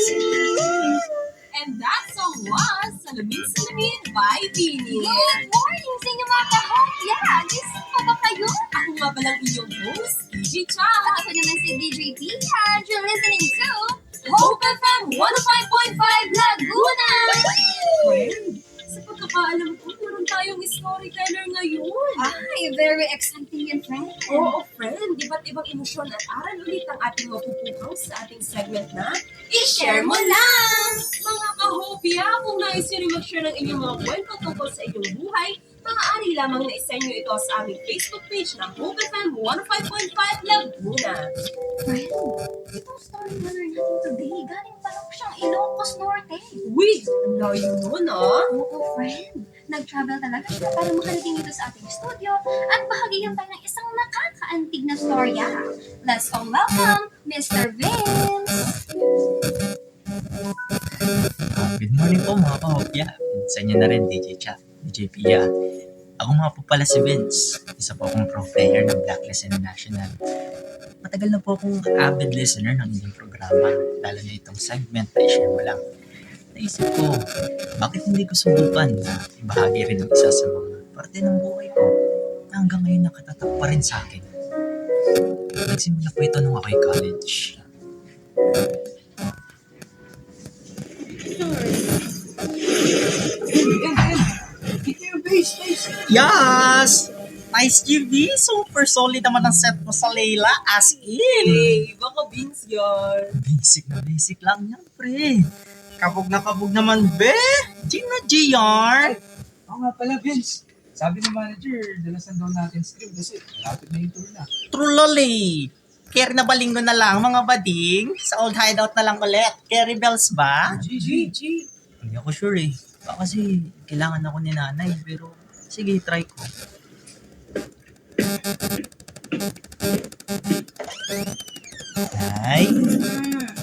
And that song was Salamin Salamin by Bini. Good morning sa inyo mga kahopya! Gising pa ba kayo? Ako nga palang inyong host, DJ Cha. At ako naman si DJ P. And you're listening to Hope FM 105.5 Laguna! Friend, sa pagkakaalam ko, meron tayong storyteller ngayon. Ay, very exciting yan, friend. Oo, friend. Iba't ibang emosyon at aral ulit ang ating mapupukaw sa ating segment na I-Share Mo Lang! Mga kahopya, kung nais nyo rin mag-share ng inyong mga kwento tungkol sa inyong buhay, maaari lamang na isa nyo ito sa aming Facebook page ng Hope FM 105.5 Laguna. Friend, itong storyteller natin today, galing pa lang siyang Ilocos Norte. Uy, ang layo nun ah. Oo, friend. Nag-travel talaga siya para makarating dito sa ating studio at bahagihan tayo ng isang nakakaantig na storya. Let's all welcome Mr. Vince! Good morning po mga kahopya. Sa inyo na rin DJ Cha, DJ Pia. Ako nga po pala si Vince. Isa po akong pro player ng Blacklist International. Matagal na po akong avid listener ng inyong programa, lalo na itong segment na i-share mo lang. Naisip ko, bakit hindi ko subukan na ibahagi rin ang isa sa mga parte ng buhay ko na hanggang ngayon nakatatak pa rin sa akin. Nagsimula po ito nung ako'y college. Yes! Nice GV! Super solid naman ang set mo sa Layla, as in! Hey, baka Vince yan. Basic lang yan, pre. Kabog naman, be! Gina GR! Oo nga pala, Vince. Sabi ng manager, dalasan daw natin stream kasi lapit na yung tour na. Trulali! Carry na ba linggo na lang, mga bading? Sa old hideout na lang ulit. Carry bells ba? GG! Hindi ako sure eh. Baka kasi kailangan ako ni nanay, pero sige, try ko. Ay,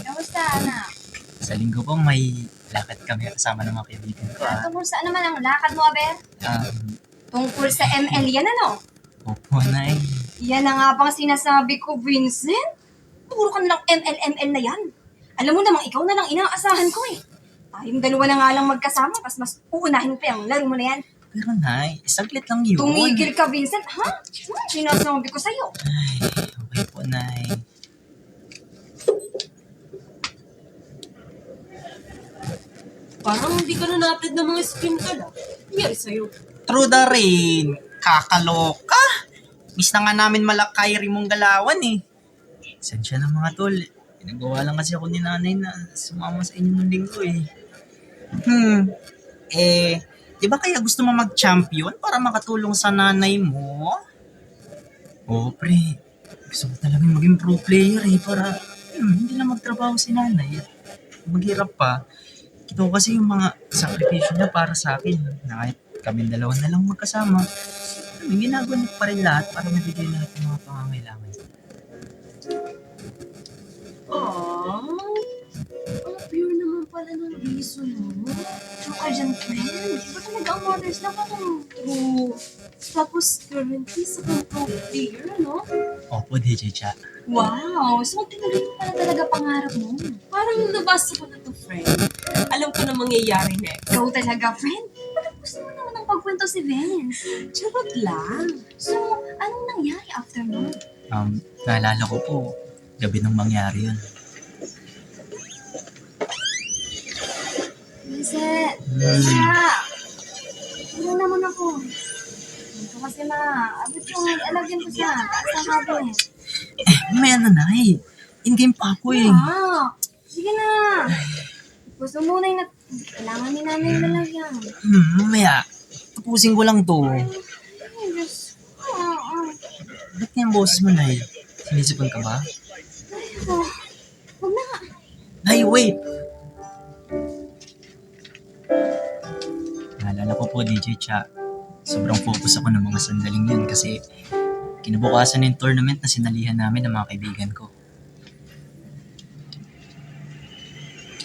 Kamusta, anak? sa linggo po may lakad kami kasama ng mga kaibigan ko ah. Tungkol saan naman ang lakad mo, Aber? Tungkol sa ML yan, ano? Opo, nay. Yan na nga bang sinasabi ko, Vincent? Puro ka na lang ML na yan. Alam mo namang ikaw na lang inaasahan ko eh. Tayong dalawa na nga lang magkasama, mas uunahin pa yung laro mo na yan. Pero nay, saglit lang yun. Tumigil ka, Vincent, ha? Sinasabi ko sa'yo. Ay, okay po, nay. Parang hindi ka na na-upload ng mga screen ka na. Nangyari sa'yo. True the rain. Kakaloka. Miss na nga namin malakay rin mong galawan eh. Sensya na mga tol. Pinagawa lang kasi ako ni nanay na sumama sa inyo ng linggo eh. Di ba kaya gusto mo mag-champion para makatulong sa nanay mo? Oo, pre. Gusto ko talaga maging pro player eh para hindi na magtrabaho si nanay at maghirap pa. Ito kasi yung mga sakripisyo niya para sa akin na kahit kami dalawa na lang magkasama, ginagawa niya pa rin lahat para mabigay lahat ng mga pangangailangan. Aww. Ang pure naman pala ng reason mo. True ka dyan, friend. Iba talaga ang mothers na katong true. Tapos currently sa kang pro player, no? Opo, DJ Cha. Wow, so tinuloy mo pala talaga pangarap mo. Parang nabasa ko na to, friend. Alam ko na mangyayari next. Ikaw talaga, friend. Parang gusto mo naman ng pagkwento si Vince. Charot lang. So, anong nangyari after nun? Naalala ko po, gabi nang mangyari yun. Vincent, Vincent. Ano naman ako? Ito kasi abot yung alagyan ko siya. Taas na cabinet. Mamaya na, nay. In-game pa ako eh. Sige na. Gusto muna yung kailangan ni nanay yung lalagyan. Mamaya. Tapusin ko lang to. Ay, Diyos ko. Ba't nga yung boses mo, nay? Sinisipan ka ba? Huwag na nga. Nay, wait! Naalala ko po, DJ Cha. Sobrang focus ako ng mga sandaling yun kasi kinabukasan ng tournament na sinalihan namin ng mga kaibigan ko.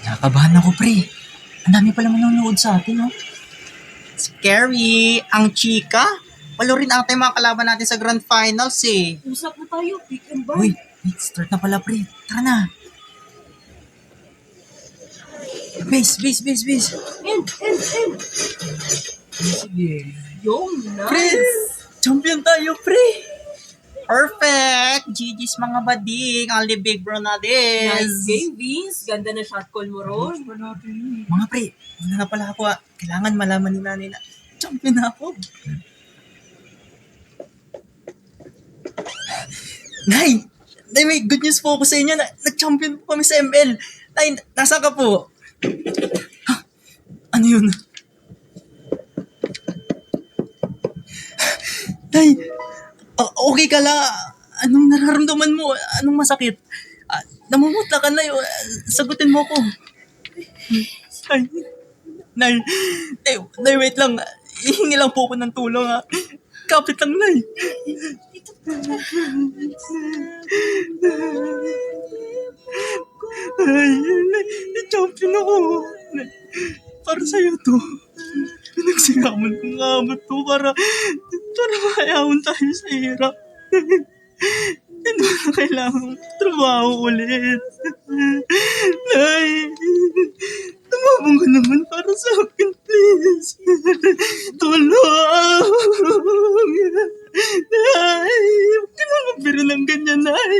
Nakakabahan ako, pre. Ang dami pala manonood sa atin, no? Scary! Ang chika! Walo rin ata yung mga kalaban natin sa Grand Finals, eh. Usap na tayo, pick and buy. Uy, wait, start na pala, pre. Tara na. Base. And. Sige. Yung Pre, nice. champion tayo, pre. Perfect! GG's mga bading. All the big bro na Nice this. game, Vince. Ganda na shot call mo ron. Pa natin Mga pre, una na pala ako Kailangan malaman ni nanay na champion na ako. Nay, may good news po ako sa inyo na nag-champion po kami sa ML. Nay, nasaan ka po? Ha? Ano yun? Nay, okay ka lang. Anong nararamdaman mo? Anong masakit? Namumutla ka, Nay. Sagutin mo ko. Nay, wait lang. Ihingi lang po ako ng tulong, ha. Kapit lang, Nay. Nay, champion ako. Nay, para sa'yo to. Pinagsiraman ko nga ba to para maayawin tayo sa hirap. Hindi mo na kailangan trabaho ulit. Nay, tumabong ka naman para sa akin, please. Tulong! Nay, huwag ka na mabiro ng ganyan, Nay.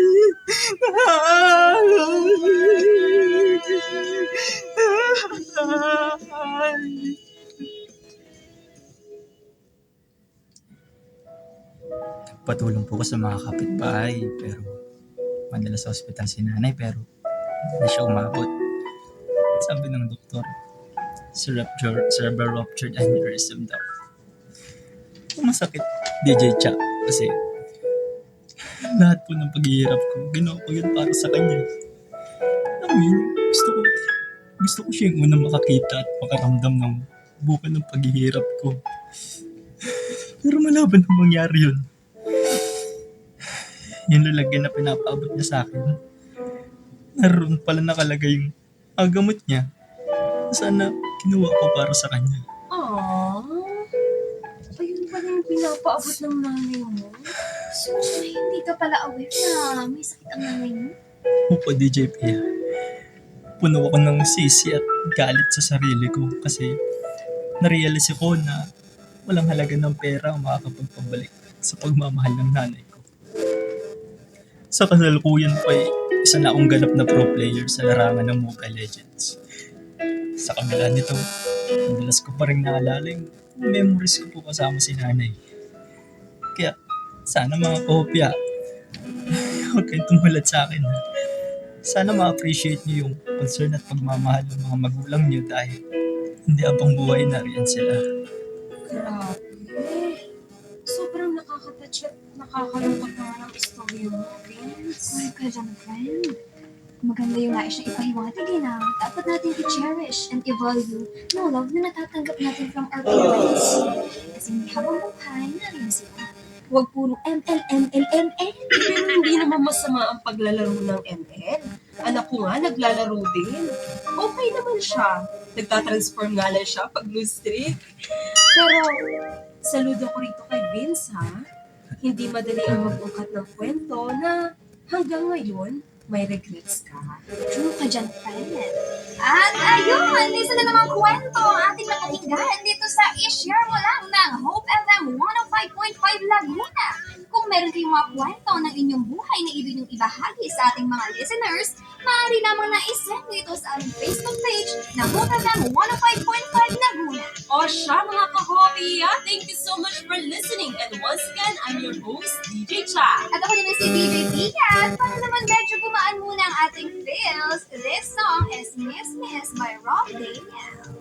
Nay. Patulong po ko sa mga kapitbahay, pero madalas sa ospital si nanay, pero hindi siya umabot. Sabi ng doktor, cerebral ruptured aneurysm daw. Masakit, DJ Cha, kasi lahat po ng paghihirap ko, ginawa ko yun para sa kanya. Alam mo yun, gusto ko siya yung unang makakita at makaramdam ng buka ng paghihirap ko. Pero malaban na mangyari yun. Yung lalagyan na pinapaabot niya sa akin, naroon pala nakalagay yung gamot niya. Sana kinuha ko para sa kanya. Aww. Ayun pala yung pinapaabot ng nanay mo. So, hindi ka pala aware na may sakit ang nanay mo? Opo, DJ Pia. Puno ako ng sisi at galit sa sarili ko kasi narealize ko na walang halaga ng pera ang makakapagpabalik sa pagmamahal ng nanay ko. Sa kasalukuyan pa isa na akong ganap na pro player sa larangan ng Mobile Legends. Sa kabila nito, madalas ko pa rin naalala yung memories ko po kasama si nanay. Kaya sana mga kopya, huwag kayong tumulad sa akin. Sana ma-appreciate niyo yung concern at pagmamahal ng mga magulang niyo dahil hindi abang buhay na riyan sila. Grabe. Sobrang nakaka-touch at nakakalungkot naman ang istorya mo, Vince. Sorry ka dyan, friend. Maganda yung nais na ipahiwatig na dapat natin i-cherish and i-value yung love na natatanggap natin from our parents. Kasi hindi habang buhay na rin sila. Huwag puro ML. Pero hindi naman masama ang paglalaro ng ML. Anak ko nga, naglalaro din. Okay naman siya. Nagtatransform nga lang siya pag blue streak. Pero, saludo ko rito kay Vince, ha? Hindi madali ang mag-ukat ng kwento na hanggang ngayon, may regrets ka. True ka dyan, friend. At ayun, isa na namang kwento ang ating napakinggan dito sa I-Share Mo Lang ng Hope FM 105.5 Laguna. Kung meron kayong mga kwento ng inyong buhay na ibig niyong ibahagi sa ating mga listeners, maaari lamang na isend mo ito sa aming Facebook page na Hope FM 105.5 Laguna. O siya mga ka-hobby, thank you so much for listening. And once again, I'm your host, DJ Cha. At ako din si DJ Pia. At para naman medyo gumaan muna ang ating feels, this song is Miss by Rob Daniel.